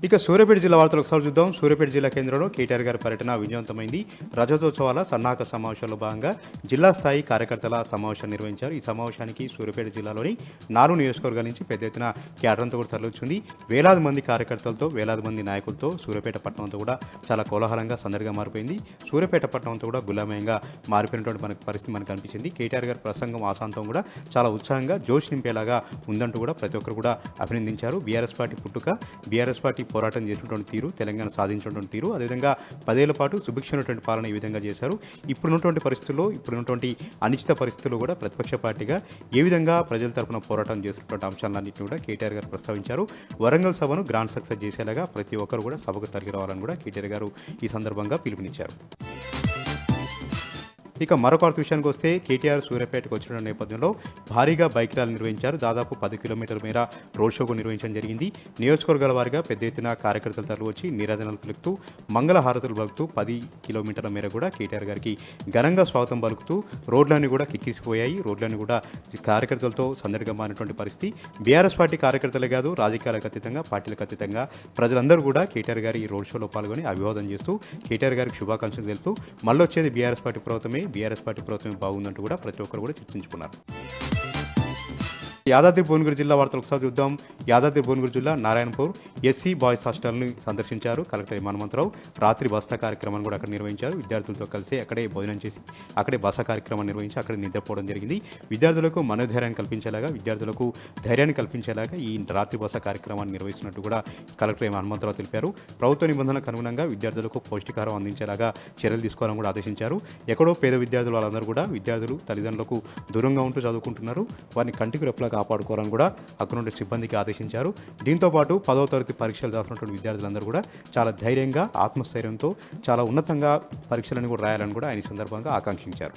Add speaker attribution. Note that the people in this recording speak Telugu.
Speaker 1: ఇక సూర్యాపేట జిల్లా వార్తలు ఒకసారి చూద్దాం. సూర్యాపేట జిల్లా కేంద్రంలో కేటీఆర్ గారి పర్యటన విజయవంతమైంది. రజతోత్సవాల సన్నాహక సమావేశంలో భాగంగా జిల్లా స్థాయి కార్యకర్తల సమావేశం నిర్వహించారు. ఈ సమావేశానికి సూర్యాపేట జిల్లాలోని 4 నియోజకవర్గాల నుంచి పెద్ద ఎత్తున కేడరంతా కూడా తరలివచ్చింది. వేలాది మంది కార్యకర్తలతో, వేలాది మంది నాయకులతో సూర్యాపేట పట్టణం అంతా కూడా చాలా కోలాహలంగా సందడిగా మారిపోయింది. సూర్యాపేట పట్టణం అంతా కూడా గులామయంగా మారిపోయినటువంటి పరిస్థితి మనకు కనిపించింది. కేటీఆర్ గారి ప్రసంగం ఆశాంతం కూడా చాలా ఉత్సాహంగా జోష్ నింపేలాగా ఉందంటూ కూడా ప్రతి ఒక్కరు కూడా అభినందించారు. బీఆర్ఎస్ పార్టీ పుట్టుక, బీఆర్ఎస్ పార్టీ పోరాటం చేసినటువంటి తీరు, తెలంగాణ సాధించినటువంటి తీరు, అదేవిధంగా 10 ఏళ్ల పాటు సుభిక్షమైనటువంటి పాలన ఈ విధంగా చేశారు. ఇప్పుడున్నటువంటి పరిస్థితుల్లో, ఇప్పుడున్నటువంటి అనిశ్చిత పరిస్థితుల్లో కూడా ప్రతిపక్ష పార్టీగా ఏ విధంగా ప్రజల తరపున పోరాటం చేసినటువంటి అంశాలన్నింటినీ కూడా కేటీఆర్ గారు ప్రస్తావించారు. వరంగల్ సభను గ్రాండ్ సక్సెస్ చేసేలాగా ప్రతి ఒక్కరు కూడా సభకు తరలి రావాలని కూడా కేటీఆర్ గారు ఈ సందర్భంగా పిలుపునిచ్చారు. ఇక మరొక విషయానికి వస్తే కేటీఆర్ సూర్యాపేటకు వచ్చిన నేపథ్యంలో భారీగా బైక్ ర్యాలీ నిర్వహించారు. దాదాపు 10 కిలోమీటర్ల మేర రోడ్ షోకు నిర్వహించడం జరిగింది. నియోజకవర్గాల వారిగా పెద్ద ఎత్తున కార్యకర్తలు తరలి వచ్చి నీరాజనాలు పలుకుతూ, మంగళ హారతులు పలుకుతూ 10 కిలోమీటర్ల మేర కూడా కేటీఆర్ గారికి ఘనంగా స్వాగతం పలుకుతూ రోడ్లన్నీ కూడా కిక్కిసిపోయాయి. రోడ్లన్నీ కూడా కార్యకర్తలతో సందడిగా మారినటువంటి పరిస్థితి. బీఆర్ఎస్ పార్టీ కార్యకర్తలే కాదు, రాజకీయాలకు అతీతంగా, పార్టీలకు అతీతంగా ప్రజలందరూ కూడా కేటీఆర్ గారి ఈ రోడ్ షోలో పాల్గొని అభివాదం చేస్తూ కేటీఆర్ గారికి శుభాకాంక్షలు తెలుపుతూ మళ్ళొచ్చేది బీఆర్ఎస్ పార్టీ ప్రభుత్వమే, బీఆర్ఎస్ పార్టీ ప్రభుత్వమే బాగుందంటూ కూడా ప్రతి ఒక్కరు కూడా చర్చించుకున్నారు. యాదాద్రి భువనగిరి జిల్లా వార్తలు ఒకసారి చూద్దాం. యాదాద్రి భువనగిరి జిల్లా నారాయణపూర్ ఎస్సీ బాయ్స్ హాస్టల్ని సందర్శించారు కలెక్టర్ హనుమంతరావు. రాత్రి బస కార్యక్రమాన్ని కూడా అక్కడ నిర్వహించారు. విద్యార్థులతో కలిసి అక్కడే భోజనం చేసి అక్కడే బస కార్యక్రమాన్ని నిర్వహించి అక్కడే నిద్రపోవడం జరిగింది. విద్యార్థులకు మనోధైర్యాన్ని కల్పించేలాగా, విద్యార్థులకు ధైర్యాన్ని కల్పించేలాగా ఈ రాత్రి బస కార్యక్రమాన్ని నిర్వహిస్తున్నట్టు కూడా కలెక్టర్ హనుమంతరావు తెలిపారు. ప్రభుత్వ నిబంధనలకు అనుగుణంగా విద్యార్థులకు పౌష్టికాహారం అందించేలాగా చర్యలు తీసుకోవాలని కూడా ఆదేశించారు. ఎక్కడో పేద విద్యార్థులు వాళ్ళందరూ కూడా విద్యార్థులు తల్లిదండ్రులకు దూరంగా ఉంటూ చదువుకుంటున్నారు. వారిని కంటికి రెప్పలా కాపాడుకోవాలని కూడా అక్కడ నుండి సిబ్బందికి ఆదేశించారు. దీంతోపాటు 10వ తరగతి పరీక్షలు రాసినటువంటి విద్యార్థులందరూ కూడా చాలా ధైర్యంగా, ఆత్మస్థైర్యంతో చాలా ఉన్నతంగా పరీక్షలను కూడా రాయాలని కూడా ఆయన సందర్భంగా ఆకాంక్షించారు.